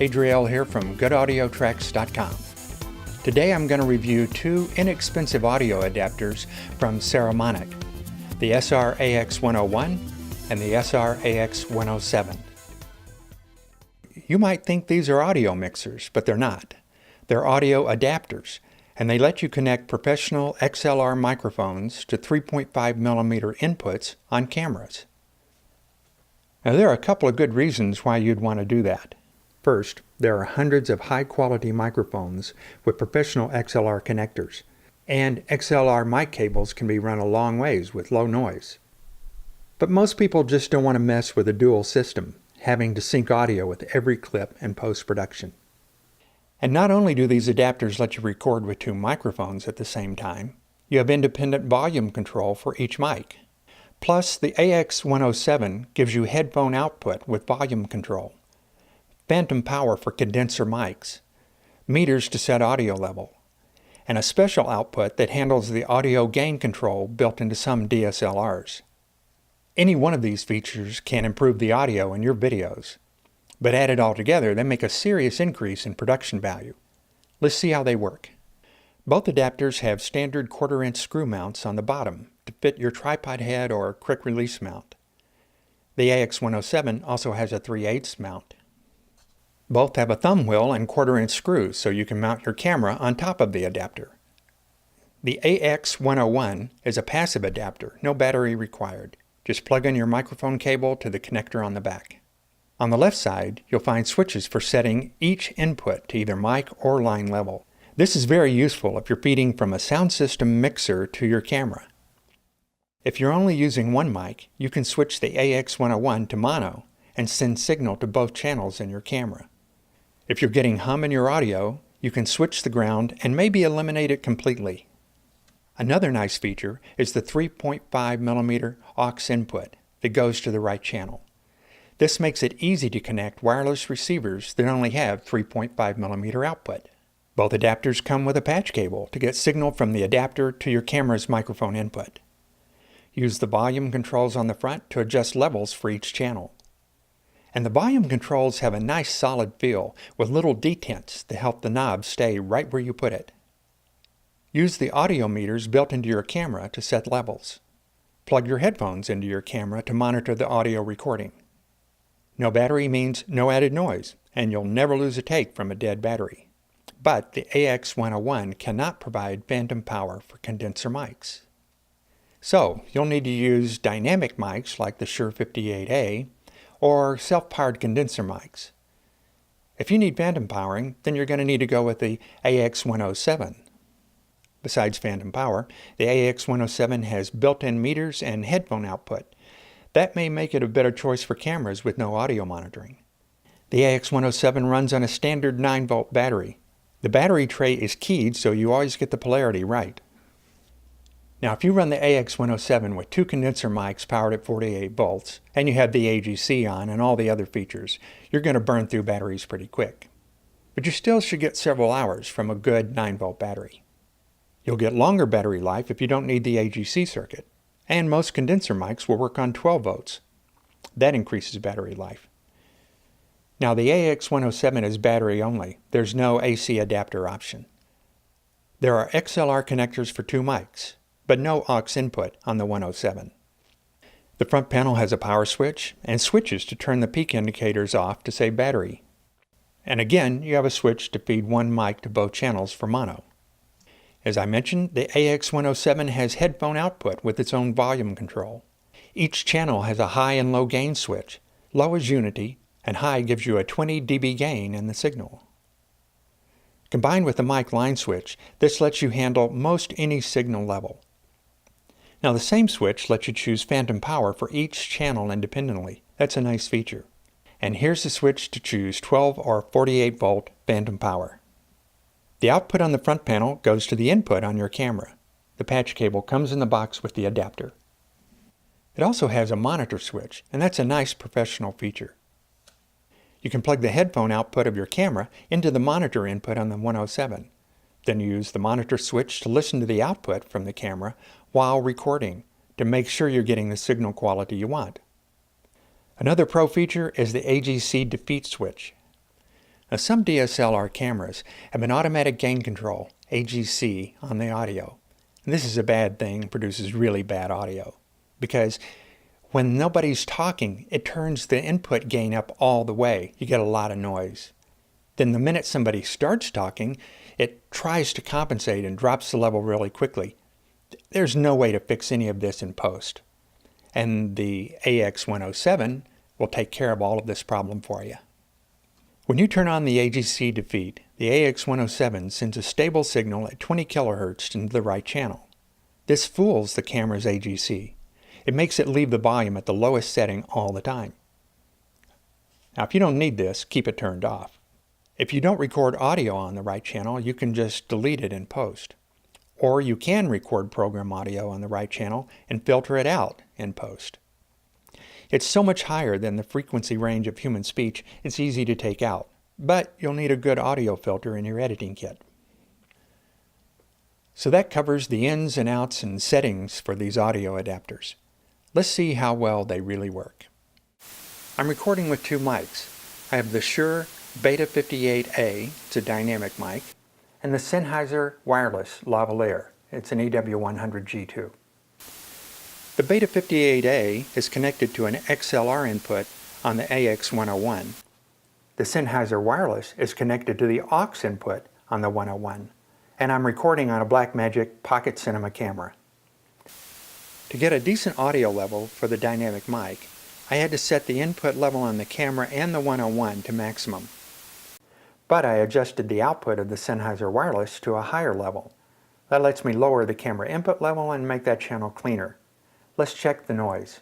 Adriel here from GoodAudioTracks.com. Today I'm going to review two inexpensive audio adapters from Saramonic, the SR-AX101 and the SR-AX107. You might think these are audio mixers, but they're not. They're audio adapters, and they let you connect professional XLR microphones to 3.5mm inputs on cameras. Now there are a couple of good reasons why you'd want to do that. First, there are hundreds of high-quality microphones with professional XLR connectors, and XLR mic cables can be run a long ways with low noise. But most people just don't want to mess with a dual system, having to sync audio with every clip in post-production. And not only do these adapters let you record with two microphones at the same time, you have independent volume control for each mic. Plus, the AX107 gives you headphone output with volume control, phantom power for condenser mics, meters to set audio level, and a special output that handles the audio gain control built into some DSLRs. Any one of these features can improve the audio in your videos, but added all together, they make a serious increase in production value. Let's see how they work. Both adapters have standard 1/4-inch screw mounts on the bottom to fit your tripod head or quick release mount. The AX107 also has a 3/8 mount. Both have a thumb wheel and 1/4-inch screws so you can mount your camera on top of the adapter. The AX101 is a passive adapter, no battery required. Just plug in your microphone cable to the connector on the back. On the left side, you'll find switches for setting each input to either mic or line level. This is very useful if you're feeding from a sound system mixer to your camera. If you're only using one mic, you can switch the AX101 to mono and send signal to both channels in your camera. If you're getting hum in your audio, you can switch the ground and maybe eliminate it completely. Another nice feature is the 3.5mm aux input that goes to the right channel. This makes it easy to connect wireless receivers that only have 3.5mm output. Both adapters come with a patch cable to get signal from the adapter to your camera's microphone input. Use the volume controls on the front to adjust levels for each channel. And the volume controls have a nice solid feel with little detents to help the knob stay right where you put it. Use the audio meters built into your camera to set levels. Plug your headphones into your camera to monitor the audio recording. No battery means no added noise, and you'll never lose a take from a dead battery. But the AX101 cannot provide phantom power for condenser mics. So, you'll need to use dynamic mics like the Shure 58A or self-powered condenser mics. If you need phantom powering, then you're going to need to go with the AX107. Besides phantom power, the AX107 has built-in meters and headphone output. That may make it a better choice for cameras with no audio monitoring. The AX107 runs on a standard 9-volt battery. The battery tray is keyed so you always get the polarity right. Now if you run the AX107 with two condenser mics powered at 48 volts, and you have the AGC on and all the other features, you're going to burn through batteries pretty quick. But you still should get several hours from a good 9-volt battery. You'll get longer battery life if you don't need the AGC circuit, and most condenser mics will work on 12 volts. That increases battery life. Now the AX107 is battery only. There's no AC adapter option. There are XLR connectors for two mics, but no aux input on the 107. The front panel has a power switch and switches to turn the peak indicators off to save battery. And again, you have a switch to feed one mic to both channels for mono. As I mentioned, the AX107 has headphone output with its own volume control. Each channel has a high and low gain switch. Low is unity, and high gives you a 20 dB gain in the signal. Combined with the mic line switch, this lets you handle most any signal level. Now the same switch lets you choose phantom power for each channel independently. That's a nice feature. And here's the switch to choose 12 or 48 volt phantom power. The output on the front panel goes to the input on your camera. The patch cable comes in the box with the adapter. It also has a monitor switch, and that's a nice professional feature. You can plug the headphone output of your camera into the monitor input on the 107. Then use the monitor switch to listen to the output from the camera while recording to make sure you're getting the signal quality you want. Another pro feature is the AGC defeat switch. Now, some DSLR cameras have an automatic gain control, AGC, on the audio. And this is a bad thing and produces really bad audio, because when nobody's talking, it turns the input gain up all the way. You get a lot of noise. Then the minute somebody starts talking, it tries to compensate and drops the level really quickly. There's no way to fix any of this in post. And the AX107 will take care of all of this problem for you. When you turn on the AGC defeat, the AX107 sends a stable signal at 20 kHz into the right channel. This fools the camera's AGC. It makes it leave the volume at the lowest setting all the time. Now, if you don't need this, keep it turned off. If you don't record audio on the right channel, you can just delete it in post. Or you can record program audio on the right channel and filter it out in post. It's so much higher than the frequency range of human speech, it's easy to take out, but you'll need a good audio filter in your editing kit. So that covers the ins and outs and settings for these audio adapters. Let's see how well they really work. I'm recording with two mics. I have the Shure Beta 58A, it's a dynamic mic, and the Sennheiser wireless lavalier, it's an EW100 G2. The Beta 58A is connected to an XLR input on the AX101. The Sennheiser wireless is connected to the aux input on the 101, and I'm recording on a Blackmagic Pocket Cinema camera. To get a decent audio level for the dynamic mic, I had to set the input level on the camera and the 101 to maximum. But I adjusted the output of the Sennheiser wireless to a higher level. That lets me lower the camera input level and make that channel cleaner. Let's check the noise.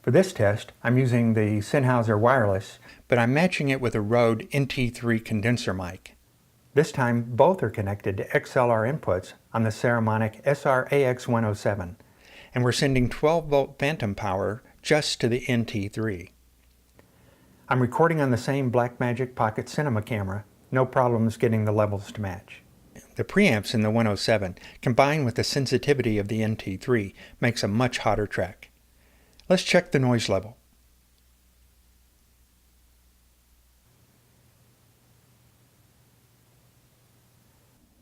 For this test, I'm using the Sennheiser wireless, but I'm matching it with a RØDE NT3 condenser mic. This time, both are connected to XLR inputs on the Saramonic SR-AX107, and we're sending 12-volt phantom power just to the NT3. I'm recording on the same Blackmagic Pocket Cinema camera, no problems getting the levels to match. The preamps in the 107, combined with the sensitivity of the NT3, makes a much hotter track. Let's check the noise level.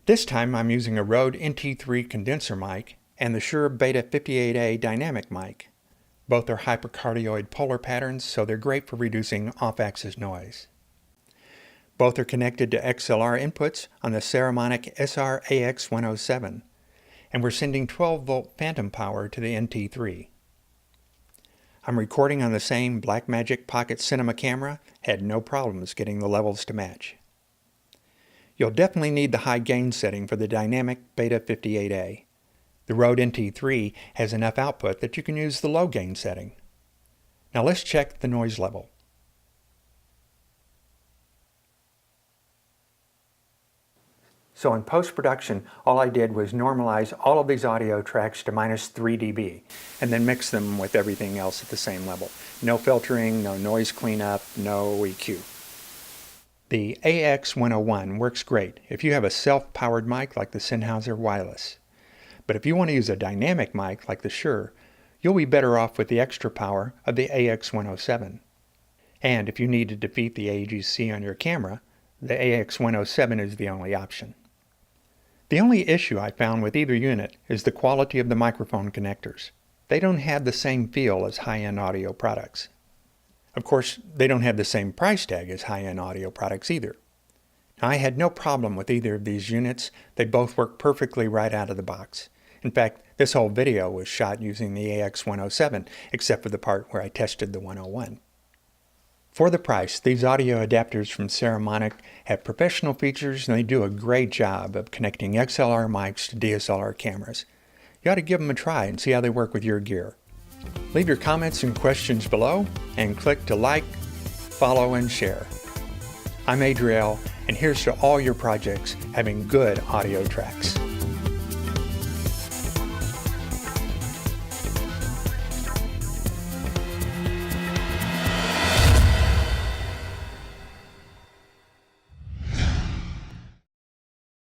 This time I'm using a RØDE NT3 condenser mic and the Shure Beta 58A dynamic mic. Both are hypercardioid polar patterns, so they're great for reducing off-axis noise. Both are connected to XLR inputs on the Saramonic SR-AX107, and we're sending 12-volt phantom power to the NT3. I'm recording on the same Blackmagic Pocket Cinema camera, had no problems getting the levels to match. You'll definitely need the high gain setting for the dynamic Beta 58A. The RØDE NT3 has enough output that you can use the low gain setting. Now let's check the noise level. So in post-production, all I did was normalize all of these audio tracks to -3 dB, and then mix them with everything else at the same level. No filtering, no noise cleanup, no EQ. The AX101 works great if you have a self-powered mic like the Sennheiser wireless. But if you want to use a dynamic mic like the Shure, you'll be better off with the extra power of the AX107. And if you need to defeat the AGC on your camera, the AX107 is the only option. The only issue I found with either unit is the quality of the microphone connectors. They don't have the same feel as high-end audio products. Of course, they don't have the same price tag as high-end audio products either. Now, I had no problem with either of these units. They both work perfectly right out of the box. In fact, this whole video was shot using the AX107, except for the part where I tested the 101. For the price, these audio adapters from Saramonic have professional features and they do a great job of connecting XLR mics to DSLR cameras. You ought to give them a try and see how they work with your gear. Leave your comments and questions below and click to like, follow, and share. I'm Adriel, and here's to all your projects having good audio tracks.